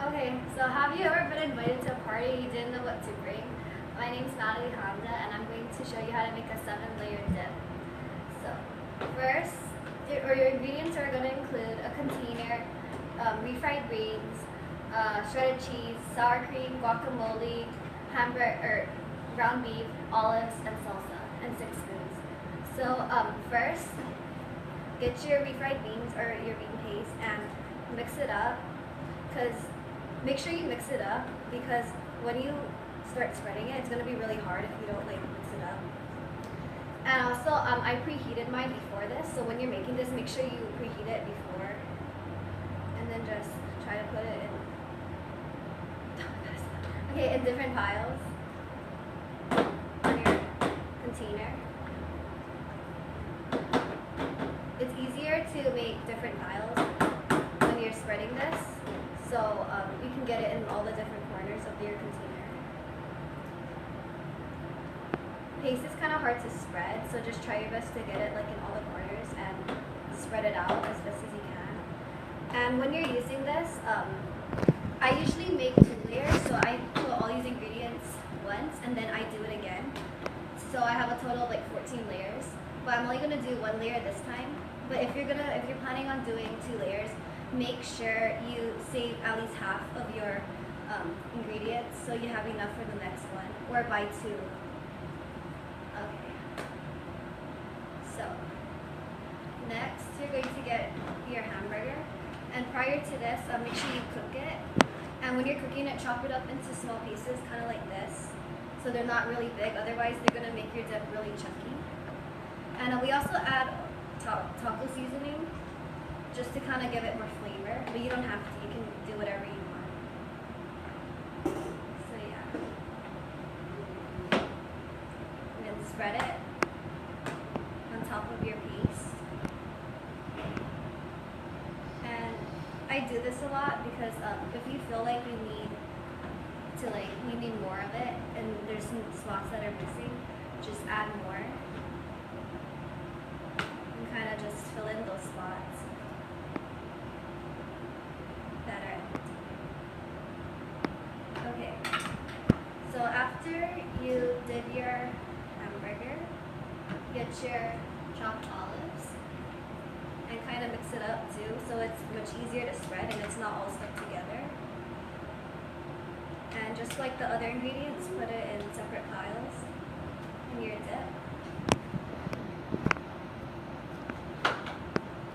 Okay, so have you ever been invited to a party you didn't know what to bring? My name's Madi Handa and I'm going to show you how to make a 7-layer dip. So first, your ingredients are going to include a container, refried beans, shredded cheese, sour cream, guacamole, hamburger, ground beef, olives, and salsa, and 6 spoons. So first, get your refried beans or your bean paste and mix it up. Make sure you mix it up because when you start spreading it, it's going to be really hard if you don't mix it up. And also, I preheated mine before this, so when you're making this, make sure you preheat it before, and then just try to put it in different piles on your container. It's easier to make different piles when you're spreading this, so you can get it in all the different corners of your container. Paste is kind of hard to spread, so just try your best to get it in all the corners and spread it out as best as you can. And when you're using this, I usually make 2 layers, so I put all these ingredients once and then I do it again. So I have a total of 14 layers, but I'm only gonna do 1 layer this time. But if you're planning on doing 2 layers, make sure you save at least half of your ingredients so you have enough for the next one, or buy 2. Okay. So next, you're going to get your hamburger, and prior to this, make sure you cook it. And when you're cooking it, chop it up into small pieces, kind of like this, so they're not really big. Otherwise, they're gonna make your dip really chunky. And we also add taco seasoning, just to kind of give it more flavor, but you don't have to. You can do whatever you want. So yeah. And then spread it on top of your piece. And I do this a lot because if you feel like you need more of it and there's some spots that are missing, just add more. And kind of just fill in those spots that are empty. Okay. So after you did your hamburger, get your chopped olives and kind of mix it up too, so it's much easier to spread and it's not all stuck together. And just like the other ingredients, put it in separate piles in your dip.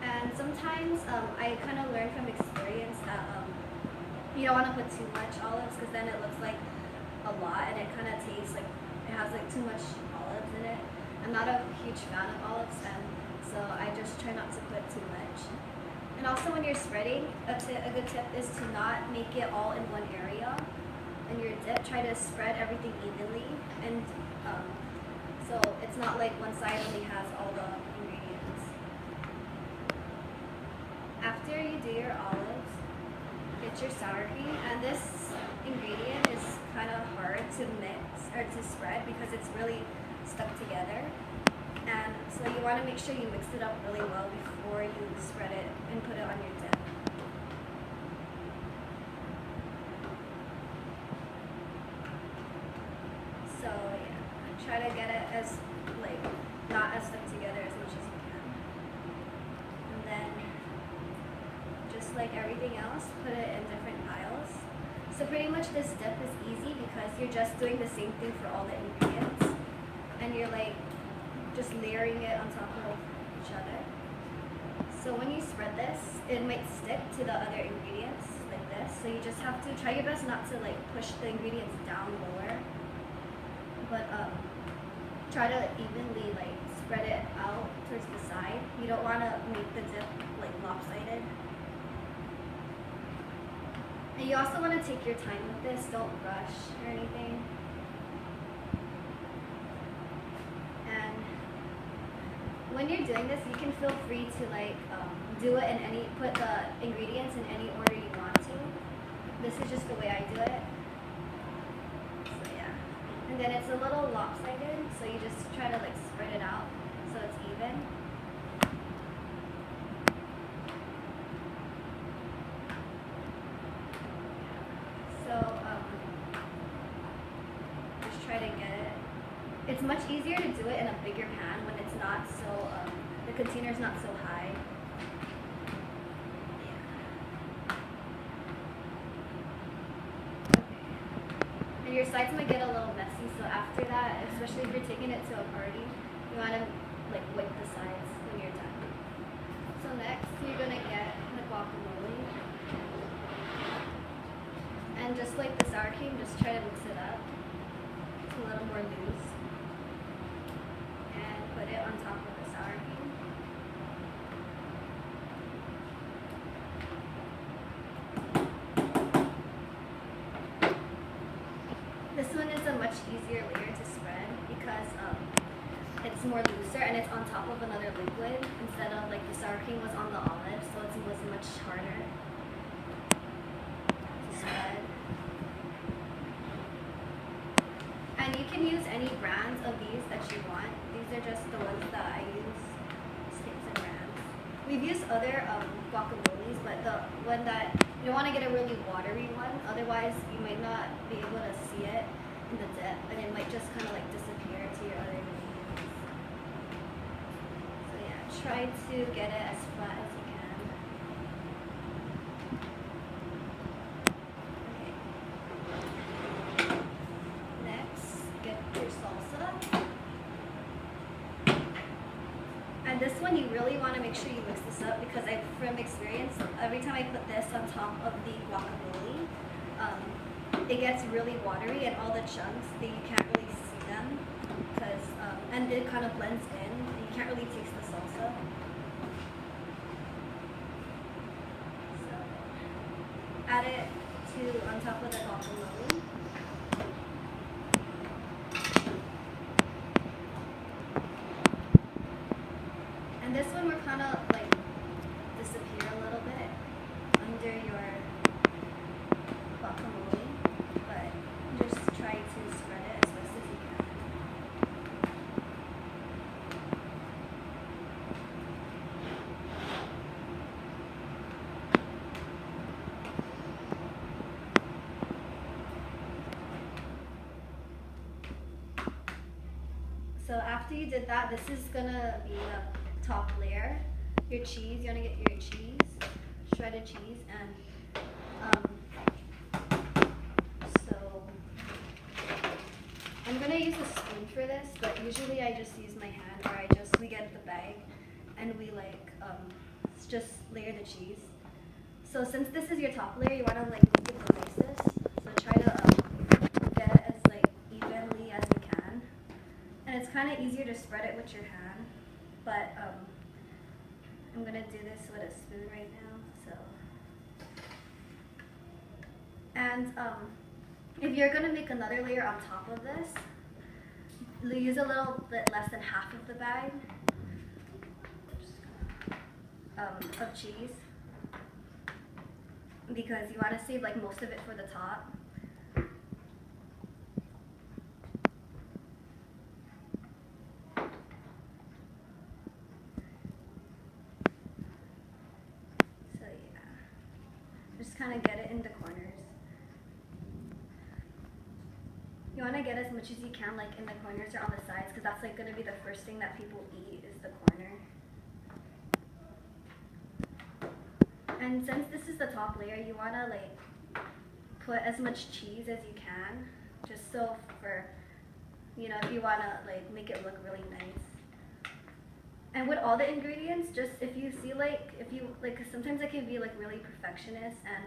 And sometimes I kind of learned from experience that you don't want to put too much olives because then it looks like a lot and it kind of tastes like it has too much olives in it. I'm not a huge fan of olives, and so I just try not to put too much. And also when you're spreading, a good tip is to not make it all in one area. In your dip, try to spread everything evenly, and so it's not like one side only has all the ingredients. After you do your olives, get your sour cream, and this ingredient is kind of hard to mix or to spread because it's really stuck together. And so you want to make sure you mix it up really well before you spread it and put it on your dip. So yeah, try to get it as not as stuck together as much as you can. And then just like everything else, put it in different piles. So pretty much this dip is easy because you're just doing the same thing for all the ingredients, and you're just layering it on top of each other. So when you spread this, it might stick to the other ingredients like this. So you just have to try your best not to push the ingredients down lower, but try to evenly spread it out towards the side. You don't want to make the dip lopsided. And you also want to take your time with this. Don't rush or anything. And when you're doing this, you can feel free to do it put the ingredients in any order you want to. This is just the way I do it. So yeah. And then it's a little lopsided, so you just try to spread it out so it's even. It's much easier to do it in a bigger pan when it's not so, the container's not so high. And your sides might get a little messy, so after that, especially if you're taking it to a party, you want to like wipe the sides when you're done. So next, you're gonna get the guacamole, and just like the sour cream, just try to mix it up. It's a little more loose, and put it on top of the sour cream. This one is a much easier layer to spread because it's more looser and it's on top of another liquid instead of like the sour cream was on the olive, so it was much harder to spread. And you can use any brands of these that you want. These are just the ones that I use, sticks and brands. We've used other guacamoles, but the one that you don't want to get a really watery one, otherwise you might not be able to see it in the dip, and it might just kind of like disappear to your other ingredients. So yeah, try to get it as flat as you can. Okay. Next, get your salsa. And this one, you really want to make sure you mix this up because from experience, every time I put this on top of the guacamole, it gets really watery and all the chunks, you can't really see them because, and it kind of blends in and you can't really taste the salsa. So, add it on top of the guacamole. And this one will kind of like disappear a little bit under your guacamole, but just try to spread it as best as you can. So after you did that, this is gonna be the top layer. Your cheese, you wanna get your cheese, shredded cheese, and so I'm gonna use a spoon for this, but usually I just use my hand, or we get the bag and we like just layer the cheese. So since this is your top layer, you wanna like make it the nicest. So try to get it as like evenly as you can. And it's kind of easier to spread it with your hand, but I'm gonna do this with a spoon right now. So, and if you're gonna make another layer on top of this, use a little bit less than half of the bag of cheese, because you want to save like most of it for the top. So yeah, just kind of get it in the corners. You want to get as much as you can like in the corners or on the sides, because that's like going to be the first thing that people eat is the corner. And since this is the top layer, you want to like put as much cheese as you can, just so for, you know, if you want to like make it look really nice. And with all the ingredients, just if you see like, cause sometimes I can be like really perfectionist and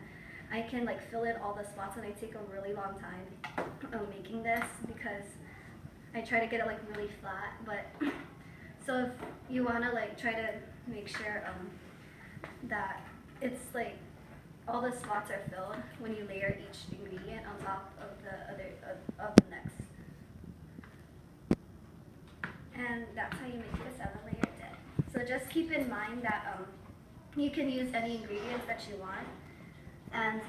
I can like fill in all the spots and I take a really long time making this because I try to get it like really flat. But so if you want to like try to make sure that it's like all the spots are filled when you layer each ingredient on top of the other of the next. And that's how you make it a 7-layer dip. So just keep in mind that you can use any ingredients that you want, and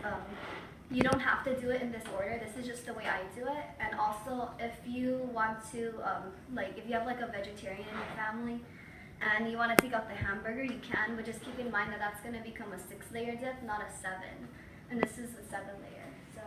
you don't have to do it in this order. This is just the way I do it. And also, if you want to, like if you have like a vegetarian in your family and you want to take out the hamburger, you can, but just keep in mind that that's going to become a 6-layer dip, not a 7. And this is a 7-layer. So